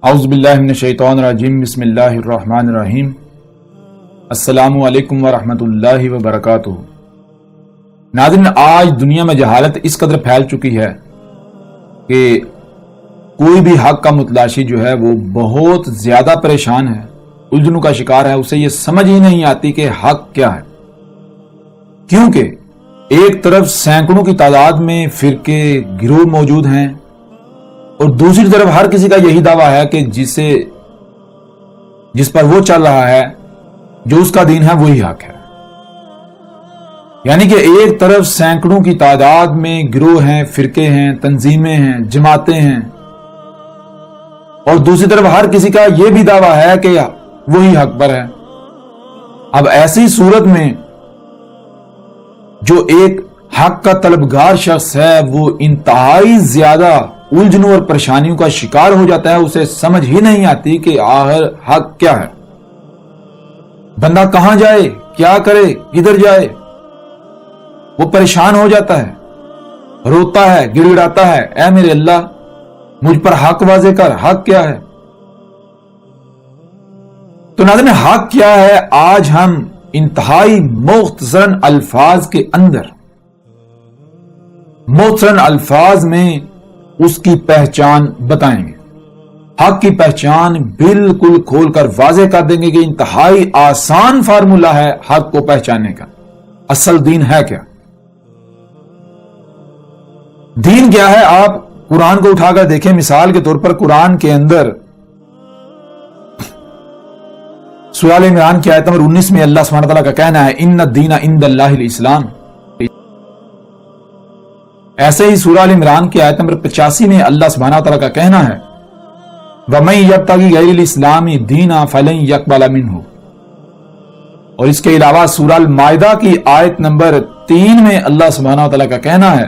اعوذ باللہ من الشیطان الرجیم، بسم اللہ الرحمن الرحیم۔ السلام علیکم ورحمۃ اللہ وبرکاتہ۔ ناظرین، آج دنیا میں جہالت اس قدر پھیل چکی ہے کہ کوئی بھی حق کا متلاشی جو ہے وہ بہت زیادہ پریشان ہے، الجھنوں کا شکار ہے، اسے یہ سمجھ ہی نہیں آتی کہ حق کیا ہے، کیونکہ ایک طرف سینکڑوں کی تعداد میں فرقے گروہ موجود ہیں اور دوسری طرف ہر کسی کا یہی دعویٰ ہے کہ جس پر وہ چل رہا ہے، جو اس کا دین ہے، وہی حق ہے۔ یعنی کہ ایک طرف سینکڑوں کی تعداد میں گروہ ہیں، فرقے ہیں، تنظیمیں ہیں، جماعتیں ہیں، اور دوسری طرف ہر کسی کا یہ بھی دعویٰ ہے کہ وہی حق پر ہے۔ اب ایسی صورت میں جو ایک حق کا طلبگار شخص ہے وہ انتہائی زیادہ الجھنوں اور پریشانیوں کا شکار ہو جاتا ہے، اسے سمجھ ہی نہیں آتی کہ آخر حق کیا ہے، بندہ کہاں جائے، کیا کرے، کدھر جائے۔ وہ پریشان ہو جاتا ہے، روتا ہے، گڑ گڑاتا ہے، اے میرے اللہ مجھ پر حق واضح کر، حق کیا ہے۔ تو ناظرین، حق کیا ہے، آج ہم انتہائی مختصراً الفاظ کے اندر، مختصراً الفاظ میں اس کی پہچان بتائیں گے۔ حق کی پہچان بالکل کھول کر واضح کر دیں گے کہ انتہائی آسان فارمولہ ہے حق کو پہچاننے کا۔ اصل دین ہے کیا؟ دین کیا ہے؟ آپ قرآن کو اٹھا کر دیکھیں، مثال کے طور پر قرآن کے اندر سورہ ال عمران کی آیت نمبر 19 میں اللہ سبحانہ تعالیٰ کا کہنا ہے ان الدین عند اللہ الاسلام۔ ایسے ہی سورہ ال عمران کی آیت نمبر 85 میں اللہ سبحانہ تعالیٰ کا کہنا ہے وَمَن يَبْتَغِ غَيْرَ الْإِسْلَامِ دِينًا فَلَن يَقْبَلَ مِنْهُ۔ اور اس کے علاوہ سورہ المائدہ کی آیت نمبر 3 میں اللہ سبحانہ تعالیٰ کا کہنا ہے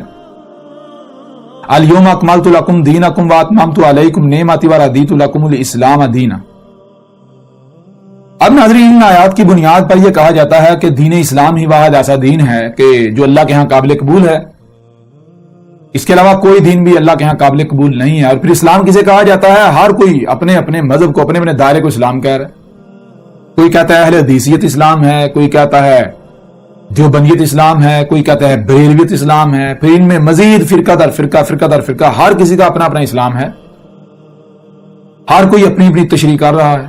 الْيَوْمَ أَكْمَلْتُ لَكُمْ دِينَكُمْ وَأَتْمَمْتُ عَلَيْكُمْ نِعْمَتِي وَرَضِيتُ لَكُمُ الْإِسْلَامَ دِينًا۔ اب ناظرین، ان آیات کی بنیاد پر یہ کہا جاتا ہے کہ دین اسلام ہی واحد ایسا دین ہے کہ جو اللہ کے ہاں قابل قبول ہے، اس کے علاوہ کوئی دین بھی اللہ کے ہاں قابل قبول نہیں ہے۔ اور پھر اسلام کسے کہا جاتا ہے؟ ہر کوئی اپنے اپنے مذہب کو، اپنے اپنے دائرے کو اسلام کہہ رہا ہے۔ کوئی کہتا ہے اہل حدیثیت اسلام ہے، کوئی کہتا ہے دیوبندیت اسلام ہے، کوئی کہتا ہے بریلویت اسلام ہے، پھر ان میں مزید فرقہ در فرقہ، فرقہ در فرقہ، ہر کسی کا اپنا اپنا اسلام ہے، ہر کوئی اپنی اپنی تشریح کر رہا ہے۔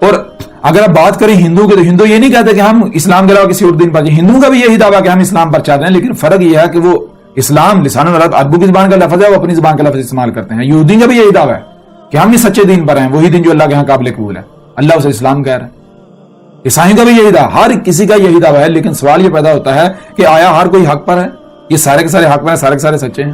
اور اگر آپ بات کریں ہندو کے، تو ہندو یہ نہیں کہتے کہ ہم اسلام کے علاوہ کسی اور دین پر جائیں، ہندو کا بھی یہی دعویٰ کہ ہم اسلام پر چاہتے ہیں، لیکن فرق یہ ہے کہ وہ اسلام لسان العرب عربوں کی زبان کا لفظ ہے، وہ اپنی زبان کا لفظ استعمال کرتے ہیں۔ یہودی کا بھی یہی دعویٰ ہے کہ ہم ہی سچے دین پر ہیں، وہی دین جو اللہ کے ہاں قابل قبول ہے، اللہ اسے اسلام کہہ رہا ہے۔ عیسائیوں کا بھی یہی دعویٰ، ہر کسی کا یہی دعویٰ ہے، لیکن سوال یہ پیدا ہوتا ہے کہ آیا ہر کوئی حق پر ہے؟ یہ سارے کے سارے حق پر ہیں، سارے کے سارے سچے ہیں؟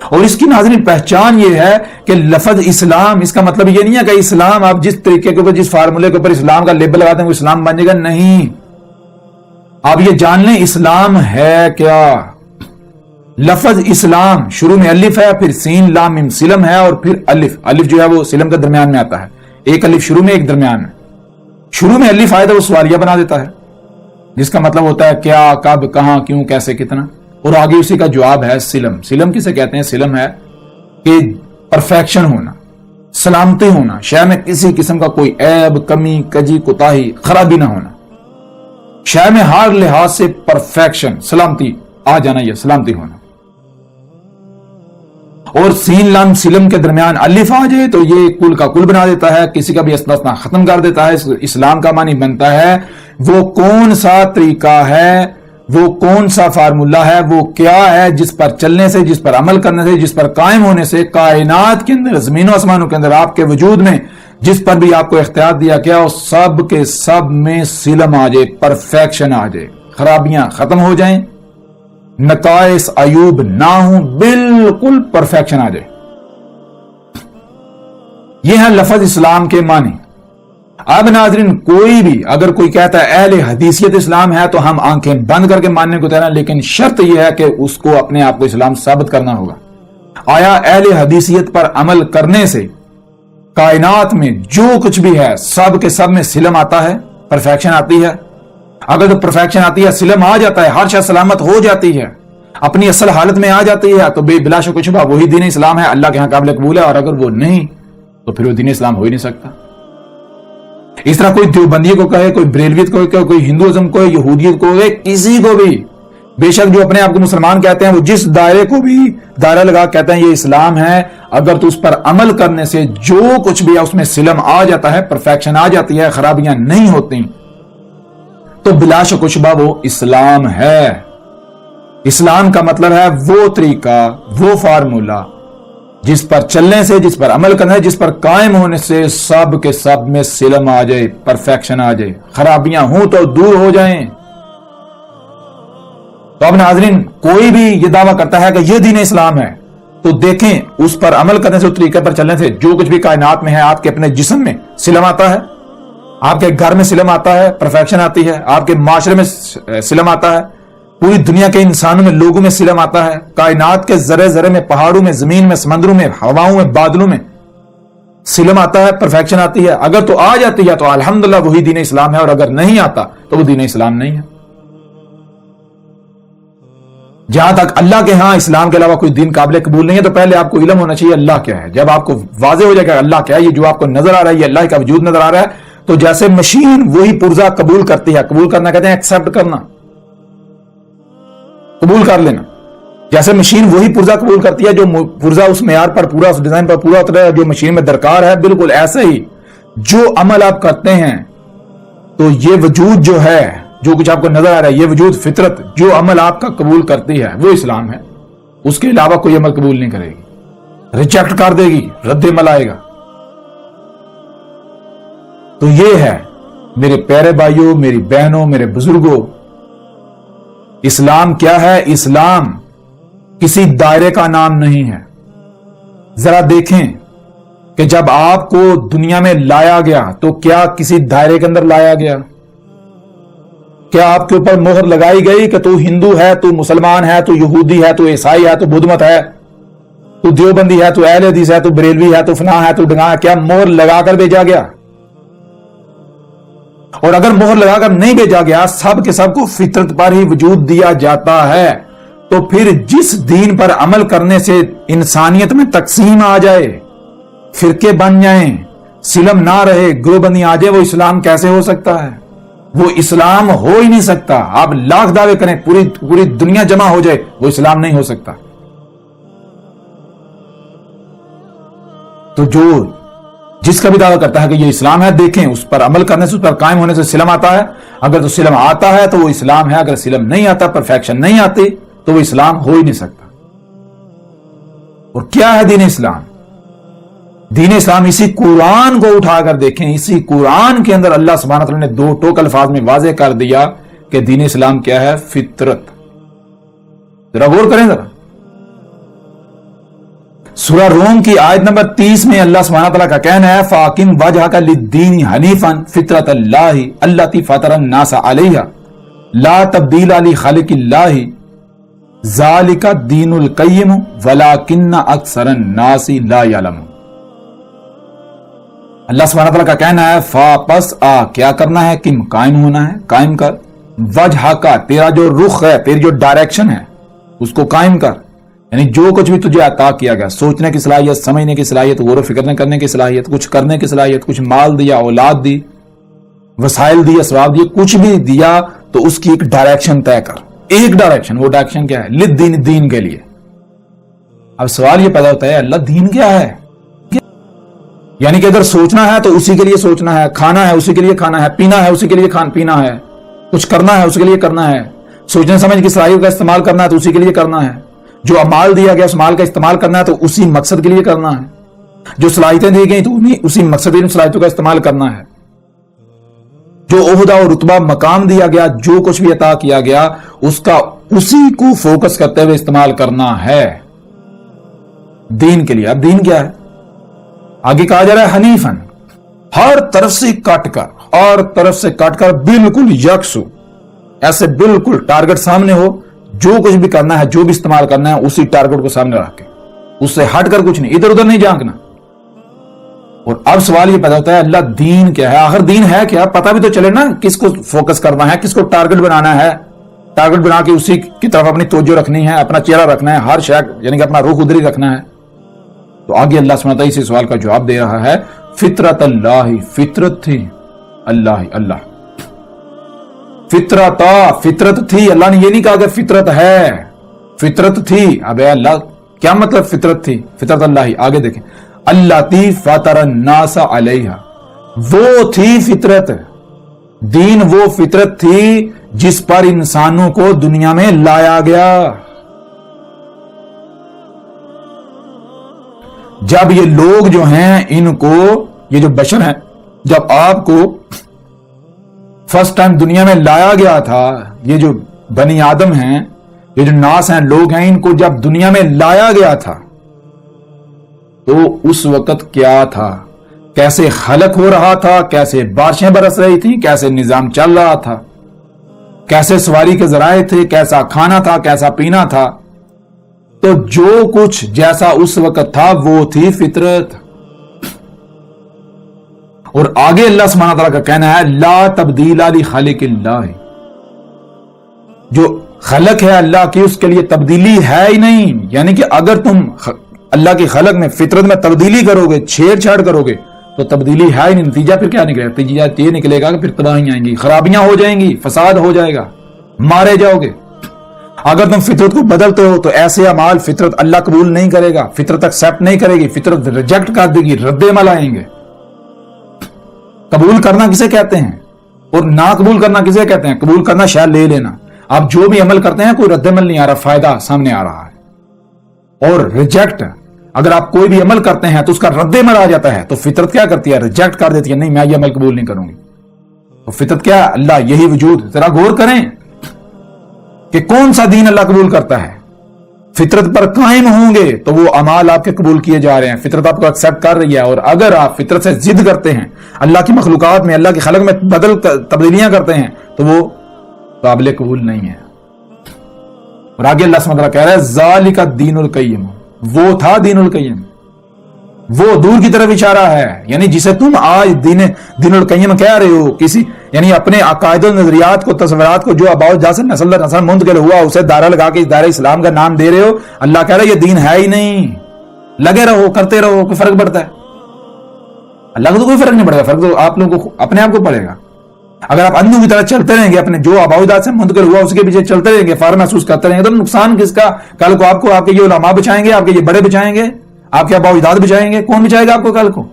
اور اس کی ناظرین پہچان یہ ہے کہ لفظ اسلام، اس کا مطلب یہ نہیں ہے کہ اسلام آپ جس طریقے کے اوپر، جس فارمولے کے اوپر اسلام کا لیبل لگاتے ہیں وہ اسلام بن جائے گا، نہیں۔ آپ یہ جان لیں اسلام ہے کیا۔ لفظ اسلام شروع میں الف ہے، پھر سین لام میم سلم ہے، اور پھر الف جو ہے وہ سلم کے درمیان میں آتا ہے، ایک الف شروع میں ایک درمیان میں۔ شروع میں الف آئے تو وہ سوالیہ بنا دیتا ہے، جس کا مطلب ہوتا ہے کیا، کب، کہاں، کیوں، کیسے، کتنا، اور آگے اسی کا جواب ہے سلم۔ سلم کسے کہتے ہیں؟ سلم ہے کہ پرفیکشن ہونا، سلامتی ہونا، شے میں کسی قسم کا کوئی عیب، کمی، کجی، کوتاہی، خرابی نہ ہونا، شے میں ہر لحاظ سے پرفیکشن، سلامتی آ جانا، یہ سلامتی ہونا۔ اور سین لام سلم کے درمیان الف آ جائے تو یہ کل کا کل بنا دیتا ہے، کسی کا بھی استثناء ختم کر دیتا ہے۔ اسلام کا معنی بنتا ہے وہ کون سا طریقہ ہے، وہ کون سا فارمولہ ہے، وہ کیا ہے جس پر چلنے سے، جس پر عمل کرنے سے، جس پر قائم ہونے سے کائنات کے اندر، زمین و آسمانوں کے اندر، آپ کے وجود میں جس پر بھی آپ کو اختیار دیا گیا وہ سب کے سب میں سلم آ جائے، پرفیکشن آ جائے، خرابیاں ختم ہو جائیں، نقائص عیوب نہ ہوں، بالکل پرفیکشن آ جائے۔ یہ ہے لفظ اسلام کے معنی۔ اب ناظرین، کوئی بھی اگر کوئی کہتا ہے اہل حدیثیت اسلام ہے تو ہم آنکھیں بند کر کے ماننے کو تیار ہیں، لیکن شرط یہ ہے کہ اس کو اپنے آپ کو اسلام ثابت کرنا ہوگا۔ آیا اہل حدیثیت پر عمل کرنے سے کائنات میں جو کچھ بھی ہے سب کے سب میں سلم آتا ہے، پرفیکشن آتی ہے؟ اگر تو پرفیکشن آتی ہے، سلم آ جاتا ہے، ہر شے سلامت ہو جاتی ہے، اپنی اصل حالت میں آ جاتی ہے، تو بلا شک و شبہ وہی دین اسلام ہے، اللہ کے ہاں قابل قبول ہے. اور اگر وہ نہیں تو پھر وہ دین اسلام ہو ہی نہیں سکتا. اس طرح کوئی دیوبندی کو کہے، کوئی بریلویت کو کہے، کوئی ہندوازم کو، یہودیت کو کہے، کسی کو بھی، بے شک جو اپنے آپ کو مسلمان کہتے ہیں وہ جس دائرے کو بھی دائرہ لگا کہتے ہیں یہ اسلام ہے، اگر تو اس پر عمل کرنے سے جو کچھ بھی ہے اس میں سلم آ جاتا ہے، پرفیکشن آ جاتی ہے، خرابیاں نہیں ہوتی، تو بلا شک و شبہ وہ اسلام ہے. اسلام کا مطلب ہے وہ طریقہ، وہ فارمولہ جس پر چلنے سے، جس پر عمل کرنے سے، جس پر قائم ہونے سے سب کے سب میں سلم آ جائے، پرفیکشن آ جائے، خرابیاں ہوں تو دور ہو جائیں. تو اب ناظرین، کوئی بھی یہ دعویٰ کرتا ہے کہ یہ دین اسلام ہے تو دیکھیں اس پر عمل کرنے سے، اس طریقے پر چلنے سے جو کچھ بھی کائنات میں ہے، آپ کے اپنے جسم میں سلم آتا ہے، آپ کے گھر میں سلم آتا ہے، پرفیکشن آتی ہے، آپ کے معاشرے میں سلم آتا ہے، پوری دنیا کے انسانوں میں، لوگوں میں سلم آتا ہے، کائنات کے ذرے ذرے میں، پہاڑوں میں، زمین میں، سمندروں میں، ہواؤں میں، بادلوں میں سلم آتا ہے، پرفیکشن آتی ہے. اگر تو آ جاتی ہے تو الحمدللہ وہی دین اسلام ہے، اور اگر نہیں آتا تو وہ دین اسلام نہیں ہے. جہاں تک اللہ کے ہاں اسلام کے علاوہ کوئی دین قابل قبول نہیں ہے، تو پہلے آپ کو علم ہونا چاہیے اللہ کیا ہے. جب آپ کو واضح ہو جائے کہ اللہ کیا ہے، یہ جو آپ کو نظر آ رہا ہے یہ اللہ کا وجود نظر آ رہا ہے، تو جیسے مشین وہی پرزہ قبول کرتی ہے، قبول کرنا کہتے ہیں ایکسپٹ کرنا، قبول کر لینا. جیسے مشین وہی پرزہ قبول کرتی ہے جو پرزہ اس معیار پر پورا، اس ڈیزائن پر پورا اترا ہے جو مشین میں درکار ہے، بالکل ایسے ہی جو عمل آپ کرتے ہیں تو یہ وجود جو ہے، جو کچھ آپ کو نظر آ رہا ہے، یہ وجود، فطرت جو عمل آپ کا قبول کرتی ہے وہ اسلام ہے. اس کے علاوہ کوئی عمل قبول نہیں کرے گی، ریجیکٹ کر دے گی، رد عمل آئے گا. تو یہ ہے میرے پیارے بھائیوں، میری بہنوں، میرے بزرگوں، اسلام کیا ہے؟ اسلام کسی دائرے کا نام نہیں ہے. ذرا دیکھیں کہ جب آپ کو دنیا میں لایا گیا تو کیا کسی دائرے کے اندر لایا گیا؟ کیا آپ کے اوپر مہر لگائی گئی کہ تو ہندو ہے، تو مسلمان ہے، تو یہودی ہے، تو عیسائی ہے، تو بدھ مت ہے، تو دیوبندی ہے، تو اہل حدیث ہے، تو بریلوی ہے، تو فلاں ہے، تو ڈھنگا ہے؟ کیا مہر لگا کر بھیجا گیا؟ اور اگر مہر لگا کر نہیں بھیجا گیا، سب کے سب کو فطرت پر ہی وجود دیا جاتا ہے، تو پھر جس دین پر عمل کرنے سے انسانیت میں تقسیم آ جائے، فرقے بن جائیں، سلم نہ رہے، گروہ بندی آ جائے، وہ اسلام کیسے ہو سکتا ہے؟ وہ اسلام ہو ہی نہیں سکتا. آپ لاکھ دعوے کریں، پوری دنیا جمع ہو جائے، وہ اسلام نہیں ہو سکتا. تو جو جس کا بھی دعویٰ کرتا ہے کہ یہ اسلام ہے، دیکھیں اس پر عمل کرنے سے، اس پر قائم ہونے سے سلم آتا ہے. اگر تو سلم آتا ہے تو وہ اسلام ہے، اگر سلم نہیں آتا، پرفیکشن نہیں آتی، تو وہ اسلام ہو ہی نہیں سکتا. اور کیا ہے دین اسلام؟ دین اسلام اسی قرآن کو اٹھا کر دیکھیں، اسی قرآن کے اندر اللہ سبحانہ وتعالی نے دو ٹوک الفاظ میں واضح کر دیا کہ دین اسلام کیا ہے؟ فطرت. ذرا غور کریں. ذرا سورہ روم کی آیت نمبر 30 میں اللہ سبحانہ وتعالی کا کہنا ہے فَأَقِمْ وَجْهَكَ لِلدِّينِ حَنِيفًا فِطْرَتَ اللَّهِ الَّتِي فَطَرَ النَّاسَ عَلَيْهَا لَا تَبْدِيلَ لِخَلْقِ اللَّهِ ذَلِكَ الدِّينُ الْقَيِّمُ وَلَكِنَّ أَكْثَرَ النَّاسِ لَا يَعْلَمُونَ. اللہ سبحانہ تعالیٰ کا کہنا ہے پس کیا کرنا ہے؟ کم قائم ہونا ہے، قائم کر. وجہ کا، تیرا جو رخ ہے، تیری جو ڈائریکشن ہے اس کو قائم کر. یعنی جو کچھ بھی تجھے عطا کیا گیا، سوچنے کی صلاحیت، سمجھنے کی صلاحیت، غور و فکر کرنے کی صلاحیت، کچھ کرنے کی صلاحیت، کچھ مال دیا، اولاد دی، وسائل دی، اسباب دیے، کچھ بھی دیا تو اس کی ایک ڈائریکشن طے کر. ایک ڈائریکشن. وہ ڈائریکشن کیا ہے؟ للدین، دین کے لیے. اب سوال یہ پیدا ہوتا ہے اللہ دین کیا ہے؟ یعنی کہ اگر سوچنا ہے تو اسی کے لیے سوچنا ہے، کھانا ہے اسی کے لیے کھانا ہے، پینا ہے اسی کے لیے پینا ہے، کچھ کرنا ہے اسی کے لیے کرنا ہے، سوچنے سمجھ کی صلاحیت کا استعمال کرنا ہے تو اسی کے لیے کرنا ہے، جو مال دیا گیا اس مال کا استعمال کرنا ہے تو اسی مقصد کے لیے کرنا ہے، جو صلاحیتیں دی گئی تو اسی مقصد کی صلاحیتوں کا استعمال کرنا ہے، جو عہدہ اور رتبہ مقام دیا گیا، جو کچھ بھی عطا کیا گیا اس کا اسی کو فوکس کرتے ہوئے استعمال کرنا ہے دین کے لیے. اب دین کیا ہے؟ آگے کہا جا رہا ہے حنیفن، ہر طرف سے کٹ کر بالکل یکسو، ایسے بالکل ٹارگٹ سامنے ہو، جو کچھ بھی کرنا ہے، جو بھی استعمال کرنا ہے اسی ٹارگٹ کو سامنے رکھ کے، اس سے ہٹ کر کچھ نہیں، ادھر ادھر نہیں جھانکنا. اور اب سوال یہ پیدا ہوتا ہے اللہ دین کیا ہے؟ آخر دین ہے کیا؟ پتہ بھی تو چلے نا کس کو فوکس کرنا ہے، کس کو ٹارگٹ بنانا ہے، ٹارگٹ بنا کے اسی کی طرف اپنی توجہ رکھنی ہے، اپنا چہرہ رکھنا ہے، ہر شے یعنی کہ اپنا رخ ادھر ہی رکھنا ہے۔ تو آگے اللہ سبحانہ وتعالی اسی سوال کا جواب دے رہا ہے، فطرت اللہ، فطرت تھی اللہ فطرت تھی۔ اللہ نے یہ نہیں کہا کہ فطرت ہے، فطرت تھی۔ اب اللہ کیا مطلب فطرت تھی؟ فطرت اللہ، آگے دیکھیں، اللاتی فطر الناس علیہا، وہ تھی فطرت، دین وہ فطرت تھی جس پر انسانوں کو دنیا میں لایا گیا۔ جب یہ لوگ جو ہیں ان کو، یہ جو بشر ہیں، جب آپ کو فرسٹ ٹائم دنیا میں لایا گیا تھا، یہ جو بنی آدم ہیں، یہ جو ناس ہیں، لوگ ہیں، ان کو جب دنیا میں لایا گیا تھا تو اس وقت کیا تھا؟ کیسے خلق ہو رہا تھا، کیسے بارشیں برس رہی تھیں، کیسے نظام چل رہا تھا، کیسے سواری کے ذرائع تھے، کیسا کھانا تھا، کیسا پینا تھا۔ تو جو کچھ جیسا اس وقت تھا وہ تھی فطرت۔ اور آگے اللہ سبحانہ تعالیٰ کا کہنا ہے، لا تبدیل لخالق اللہ، جو خلق ہے اللہ کی اس کے لیے تبدیلی ہے ہی نہیں۔ یعنی کہ اگر تم اللہ کی خلق میں، فطرت میں تبدیلی کرو گے، چھیڑ چھاڑ کرو گے تو تبدیلی ہے ہی نہیں۔ نتیجہ پھر کیا نکلے گا؟ نتیجہ یہ نکلے گا کہ پھر تباہیاں آئیں گی، خرابیاں ہو جائیں گی، فساد ہو جائے گا، مارے جاؤ گے۔ اگر تم فطرت کو بدلتے ہو تو ایسے اعمال فطرت اللہ قبول نہیں کرے گا، فطرت ایکسپٹ نہیں کرے گی، فطرت ریجیکٹ کر دے گی، رد عمل آئیں گے۔ قبول کرنا کسے کہتے ہیں اور نہ قبول کرنا کسے کہتے ہیں؟ قبول کرنا شاید لے لینا، آپ جو بھی عمل کرتے ہیں کوئی رد عمل نہیں آ رہا، فائدہ سامنے آ رہا ہے۔ اور ریجیکٹ، اگر آپ کوئی بھی عمل کرتے ہیں تو اس کا رد عمل آ جاتا ہے تو فطرت کیا کرتی ہے؟ ریجیکٹ کر دیتی ہے، نہیں میں یہ عمل قبول نہیں کروں گی۔ تو فطرت کیا ہے؟ اللہ، یہی وجود۔ ذرا غور کریں کہ کون سا دین اللہ قبول کرتا ہے۔ فطرت پر قائم ہوں گے تو وہ اعمال آپ کے قبول کیے جا رہے ہیں، فطرت آپ کو ایکسپٹ کر رہی ہے۔ اور اگر آپ فطرت سے ضد کرتے ہیں، اللہ کی مخلوقات میں، اللہ کی خلق میں تبدیلیاں کرتے ہیں تو وہ قابل قبول نہیں ہے۔ اور آگے اللہ سبحانہ وتعالیٰ کہہ رہا ہے، ذالک الدین القیم، وہ تھا دین القیم، وہ دور کی طرف اشارہ ہے۔ یعنی جسے تم آج دین القیم کہہ رہے ہو، کسی یعنی اپنے عقائد و نظریات کو، تصورات کو جو آباء اجداد سے نسل در نسل منتقل ہوا اسے دائرہ لگا کے اس دائرہ اسلام کا نام دے رہے ہو، اللہ کہہ رہا ہے یہ دین ہے ہی نہیں، لگے رہو، کرتے رہو، کوئی فرق پڑتا ہے؟ اللہ کو تو کوئی فرق نہیں پڑے گا، فرق تو آپ لوگوں کو اپنے آپ کو پڑے گا۔ اگر آپ اندھوں کی طرح چلتے رہیں گے، اپنے جو آباء اجداد سے منتقل ہوا اس کے پیچھے چلتے رہیں گے، فخر محسوس کرتے رہیں گے، تو نقصان کس کا؟ کل کو آپ کے یہ علماء بچائیں گے، آپ کے یہ بڑے بچائیں گے، آپ کے آباء اجداد بچائیں گے، کون بچائے گا آپ کو کل کو؟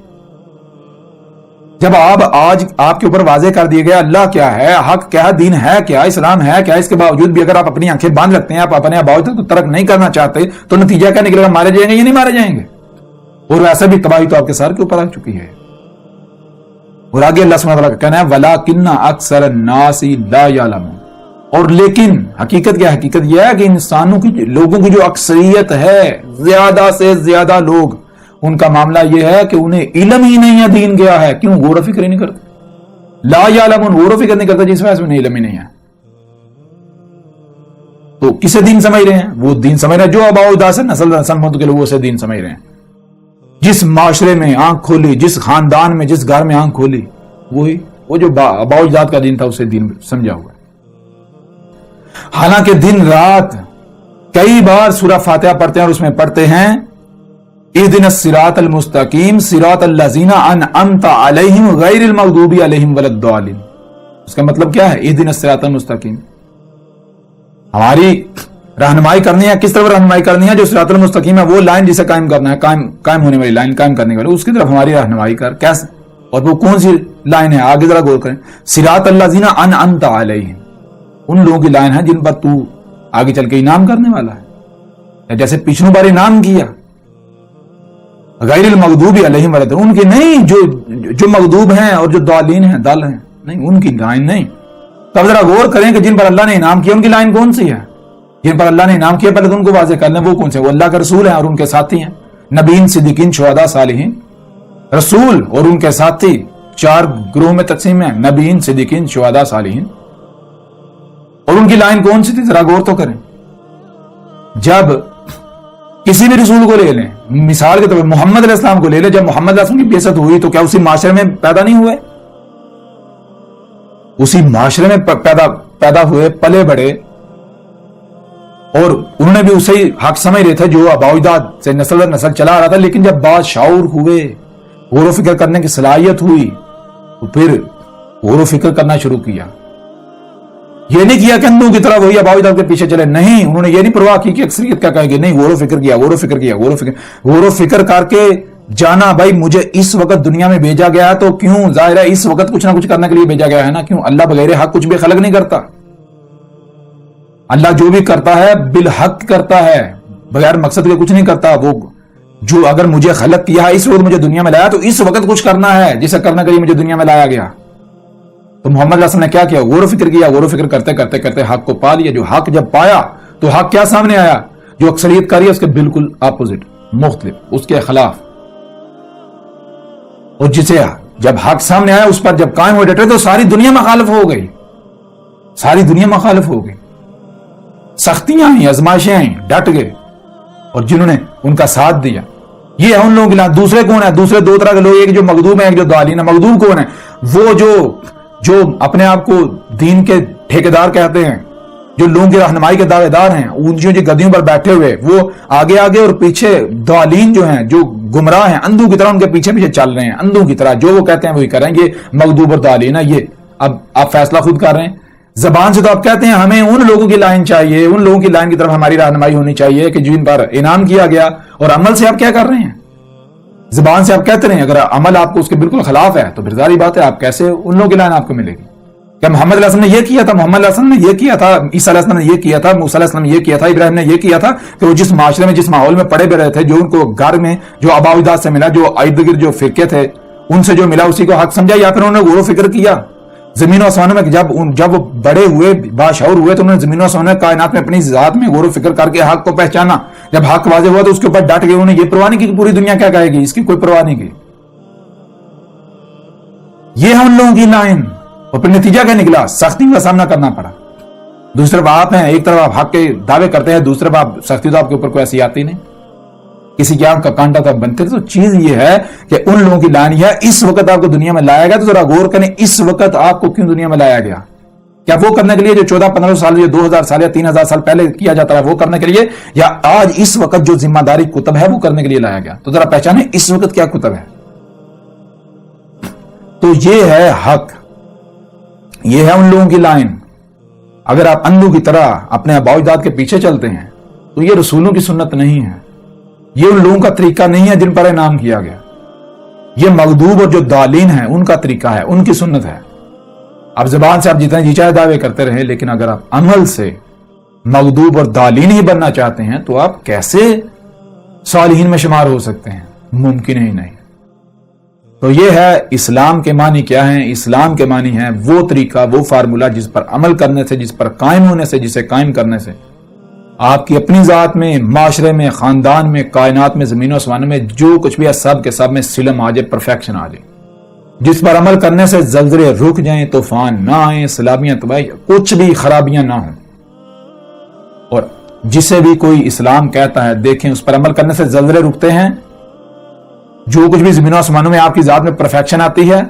جب آج آپ کے اوپر واضح کر دیا گیا اللہ کیا ہے، حق کیا ہے، دین ہے کیا، اسلام ہے کیا، اس کے باوجود بھی اگر آپ اپنی آنکھیں باندھ رکھتے ہیں، آپ اپنے آباء اجداد کو ترک نہیں کرنا چاہتے تو نتیجہ کیا نکلے گا؟ مارے جائیں گے یا نہیں مارے جائیں گے؟ اور ویسے بھی تباہی تو آپ کے سر کے اوپر آ چکی ہے۔ اور آگے اللہ سبحانہ وتعالیٰ کا کہنا ہے، وَلَٰكِنَّ أَكْثَرَ النَّاسِ لَا يَعْلَمُونَ، اور لیکن حقیقت کیا؟ حقیقت یہ ہے کہ انسانوں کی، لوگوں کی جو اکثریت ہے، زیادہ سے زیادہ لوگ، ان کا معاملہ یہ ہے کہ انہیں علم ہی نہیں ہے دین کیا ہے۔ کیوں؟ غور و فکر ہی نہیں کرتے، لا یعلمون، غور و فکر نہیں کرتے، جس وجہ سے انہیں علم ہی نہیں ہے۔ تو کسے دین سمجھ رہے ہیں؟ وہ دین سمجھ رہے ہیں جو آباء اجداد سے نسل در نسل منتقل ہوئے اسے دین سمجھ رہے ہیں۔ جس معاشرے میں آنکھ کھولی، جس خاندان میں، جس گھر میں آنکھ کھولی، وہ جو آباء اجداد کا دین تھا اسے دین سمجھا ہوا ہے۔ حالانکہ دن رات کئی بار سورہ فاتحہ پڑھتے ہیں اور اس میں پڑھتے ہیں، اهدنا الصراط المستقیم صراط الذین انعمت علیہم غیر المغضوب علیہم ولا الضالین۔ اس کا مطلب کیا ہے؟ اهدنا الصراط المستقیم، ہماری رہنمائی کرنی ہے۔ کس طرف رہنمائی کرنی ہے؟ جو صراط المستقیم ہے، وہ لائن جسے قائم کرنا ہے، قائم ہونے والی لائن، قائم کرنے والی، اس کی طرف ہماری رہنمائی کر۔ کیسے؟ اور وہ کون سی لائن ہے؟ آگے ذرا غور کریں، صراط الذین انعمت علیہم، ان لوگوں کی لائن ہے جن پر تو آگے چل کے انعام کرنے والا ہے، جیسے پچھلوں بار انعام کیا۔ غیر المغضوب علیہم ولا الضالین، ان کی نہیں، جو مغضوب ہیں اور جو ضالین ہیں، ضال ہیں، نہیں، ان کی لائن نہیں۔ تو اب ذرا غور کریں کہ جن پر اللہ نے انعام کیا ان کی لائن کون سی ہے؟ جن پر اللہ نے انعام کیا پہلے تو ان کو واضح کر لیں وہ کون سے؟ وہ اللہ کے رسول ہیں اور ان کے ساتھی ہیں، نبیین، صدیقین، شہداء، صالحین۔ رسول اور ان کے ساتھی 4 گروہ میں تقسیم ہیں، نبیین، صدیقین، شہداء، صالحین۔ اور ان کی لائن کون سی تھی؟ ذرا غور تو کریں۔ جب کسی بھی رسول کو لے لیں، مثال کے طور پر محمد علیہ السلام کو لے لیں، جب محمد علیہ السلام کی بعثت ہوئی تو کیا اسی معاشرے میں پیدا نہیں ہوئے؟ اسی معاشرے میں پیدا ہوئے، پلے بڑے، اور انہوں نے بھی اسے حق سمجھ رہے تھے جو آباء و اجداد سے نسل در نسل چلا آ رہا تھا. لیکن جب بات شعور ہوئے، غور و فکر کرنے کی صلاحیت ہوئی، تو پھر غور و فکر کرنا شروع کیا. یہ نہیں کیا کہ اندھوں کی طرح وہی آباء و اجداد کے پیچھے چلے، نہیں، انہوں نے یہ نہیں پرواہ کی کہ اکثریت کیا کہے گی، نہیں، غور و فکر کیا، غور و فکر کیا، غور و فکر کر کے جانا بھائی مجھے اس وقت دنیا میں بھیجا گیا ہے تو کیوں، ظاہر ہے اس وقت کچھ نہ کچھ کرنے کے لیے بھیجا گیا ہے نا. کیوں؟ اللہ بغیر حق کچھ بھی خلق نہیں کرتا. اللہ جو بھی کرتا ہے بالحق کرتا ہے، بغیر مقصد کے کچھ نہیں کرتا. وہ جو اگر مجھے خلق کیا ہے، اس وقت مجھے دنیا میں لایا، تو اس وقت کچھ کرنا ہے جسے کرنے کے لیے مجھے دنیا میں لایا گیا. تو محمد علیہ السلام نے کیا کیا؟ غور و فکر کیا. غور و فکر کرتے کرتے کرتے حق کو پا لیا. جو حق جب پایا تو حق کیا سامنے آیا؟ جو اکثریت کر رہی ہے اس کے بالکل اپوزٹ، مختلف، اس کے خلاف. اور جسے جب حق سامنے آیا اس پر جب قائم ہو ڈٹے تو ساری دنیا مخالف ہو گئی، ساری دنیا مخالف ہو گئی. سختیاں آئیں، آزمائشیں آئیں، ڈٹ گئے، اور جنہوں نے ان کا ساتھ دیا. یہ ہے ان لوگوں کے لئے. دوسرے کون ہیں؟ دوسرے دو طرح کے لوگ، ایک جو مغضوب ہیں، ایک جو ضالین ہیں. مغضوب کون ہیں؟ وہ جو اپنے آپ کو دین کے ٹھیکیدار کہتے ہیں، جو لوگوں کی رہنمائی کے دعوے دار ہیں، اونچی اونچی گدیوں پر بیٹھے ہوئے، وہ آگے آگے اور پیچھے ضالین جو ہیں، جو گمراہ ہیں، اندھوں کی طرح ان کے پیچھے پیچھے چل رہے ہیں، اندھوں کی طرح جو وہ کہتے ہیں وہی کریں. یہ مغضوب اور ضالین ہے. یہ اب آپ فیصلہ خود کر رہے ہیں. زبان سے تو آپ کہتے ہیں ہمیں ان لوگوں کی لائن چاہیے، ان لوگوں کی لائن کی طرف ہماری رہنمائی ہونی چاہیے کہ جن پر انعام کیا گیا، اور عمل سے آپ کیا کر رہے ہیں؟ زبان سے آپ کہتے رہے ہیں، اگر عمل آپ کو اس کے بالکل خلاف ہے تو پھر ظاہری بات ہے آپ کیسے ان لوگوں کی لائن آپ کو ملے گی؟ کہ محمد علیہ السلام نے یہ کیا تھا، محمد علیہ السلام نے یہ کیا تھا، عیسیٰ علیہ السلام نے یہ کیا تھا، موسیٰ علیہ السلام نے یہ کیا تھا، ابراہیم نے یہ کیا تھا، کہ وہ جس معاشرے میں جس ماحول میں پڑے ہوئے رہے تھے، جو ان کو گھر میں جو آباء و اجداد سے ملا، جو ارد گرد جو فرقے تھے ان سے جو ملا اسی کو حق سمجھا، یا پھر انہوں نے غور و فکر کیا زمین و آسمانوں میں؟ جب وہ بڑے ہوئے، باشعور ہوئے، تو انہوں نے زمین و آسمانوں کائنات میں اپنی ذات میں غور و فکر کر کے حق کو پہچانا. جب حق واضح ہوا تو اس کے اوپر ڈٹ گئے. انہوں نے یہ پرواہ نہیں کی کہ پوری دنیا کیا کہے گی، اس کی کوئی پرواہ نہیں کی. یہ ہے ان لوگوں کی لائن. اور پھر نتیجہ کیا نکلا؟ سختی کا سامنا کرنا پڑا. دوسری طرف آپ ہیں، ایک طرف آپ حق کے دعوے کرتے ہیں، دوسری طرف آپ سختی تو آپ کے اوپر کوئی ایسی آتی نہیں، کسی کی آنکھ کا کانٹا تو بنتے. تو چیز یہ ہے کہ ان لوگوں کی لائن ہے اس وقت آپ کو دنیا میں لایا گیا. تو ذرا غور کریں اس وقت آپ کو کیوں دنیا میں لایا گیا؟ کیا وہ کرنے کے لیے جو 14-15 سال، جو 2000 سال یا 3000 سال پہلے کیا جاتا ہے وہ کرنے کے لیے، یا آج اس وقت جو ذمہ داری کتب ہے وہ کرنے کے لیے لایا گیا؟ تو ذرا پہچانیں اس وقت کیا کتب ہے. تو یہ ہے حق، یہ ہے ان لوگوں کی لائن. اگر آپ اندھوں کی طرح اپنے آباء و اجداد کے پیچھے چلتے ہیں تو یہ رسولوں کی سنت نہیں ہے، یہ ان لوگوں کا طریقہ نہیں ہے جن پر انعام کیا گیا. یہ مغضوب اور جو ضالین ہیں ان کا طریقہ ہے، ان کی سنت ہے. اب زبان سے آپ جتنے جی چاہے دعوے کرتے رہے، لیکن اگر آپ عمل سے مغضوب اور ضالین ہی بننا چاہتے ہیں تو آپ کیسے صالحین میں شمار ہو سکتے ہیں؟ ممکن ہی نہیں. تو یہ ہے اسلام کے معنی کیا ہیں. اسلام کے معنی ہے وہ طریقہ، وہ فارمولہ جس پر عمل کرنے سے، جس پر قائم ہونے سے، جسے قائم کرنے سے آپ کی اپنی ذات میں، معاشرے میں، خاندان میں، کائنات میں، زمین و آسمان میں جو کچھ بھی ہے سب کے سب میں سلم آ جائے، پرفیکشن آ جائے. جس پر عمل کرنے سے زلزلے رک جائیں، طوفان نہ آئیں، سیلابیاں، تباہی، کچھ بھی خرابیاں نہ ہوں. اور جسے بھی کوئی اسلام کہتا ہے دیکھیں اس پر عمل کرنے سے زلزلے رکتے ہیں، جو کچھ بھی زمین و آسمانوں میں آپ کی ذات میں پرفیکشن آتی ہے.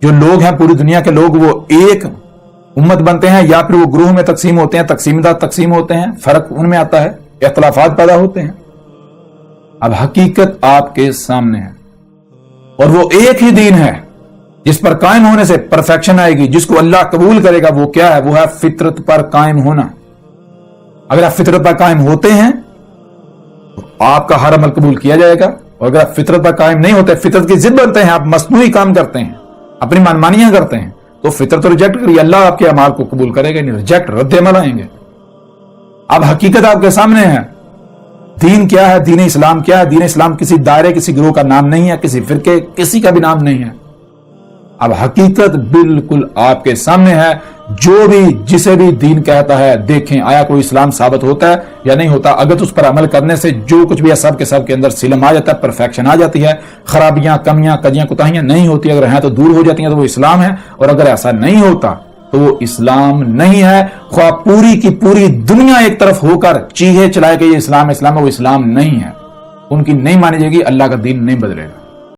جو لوگ ہیں پوری دنیا کے لوگ وہ ایک امت بنتے ہیں، یا پھر وہ گروہ میں تقسیم ہوتے ہیں، تقسیم دار تقسیم ہوتے ہیں، فرق ان میں آتا ہے، اختلافات پیدا ہوتے ہیں. اب حقیقت آپ کے سامنے ہے اور وہ ایک ہی دین ہے جس پر قائم ہونے سے پرفیکشن آئے گی، جس کو اللہ قبول کرے گا. وہ کیا ہے؟ وہ ہے فطرت پر قائم ہونا. اگر آپ فطرت پر قائم ہوتے ہیں تو آپ کا ہر عمل قبول کیا جائے گا، اور اگر آپ فطرت پر قائم نہیں ہوتے، فطرت کی ضد بنتے ہیں، آپ مصنوعی کام کرتے ہیں، اپنی منمانیاں کرتے ہیں، تو فطرت تو ریجیکٹ کریے، اللہ آپ کے اعمال کو قبول کرے گا نہیں، ریجیکٹ، رد عمل آئیں گے. اب حقیقت آپ کے سامنے ہے. دین کیا ہے؟ دین اسلام کیا ہے؟ دین اسلام کسی دائرے، کسی گروہ کا نام نہیں ہے، کسی فرقے، کسی کا بھی نام نہیں ہے. اب حقیقت بالکل آپ کے سامنے ہے. جو بھی جسے بھی دین کہتا ہے دیکھیں آیا کوئی اسلام ثابت ہوتا ہے یا نہیں ہوتا. اگر اس پر عمل کرنے سے جو کچھ بھی ہے سب کے سب کے اندر سلم آ جاتا ہے، پرفیکشن آ جاتی ہے، خرابیاں، کمیاں، کجیاں، کوتاہیاں نہیں ہوتی. اگر ہیں تو دور ہو جاتی ہیں تو وہ اسلام ہے. اور اگر ایسا نہیں ہوتا تو وہ اسلام نہیں ہے. خواہ پوری کی پوری دنیا ایک طرف ہو کر چیخے چلائے کہ یہ اسلام ہے، وہ اسلام نہیں ہے. ان کی نہیں مانی جائے گی، اللہ کا دین نہیں بدلے گا.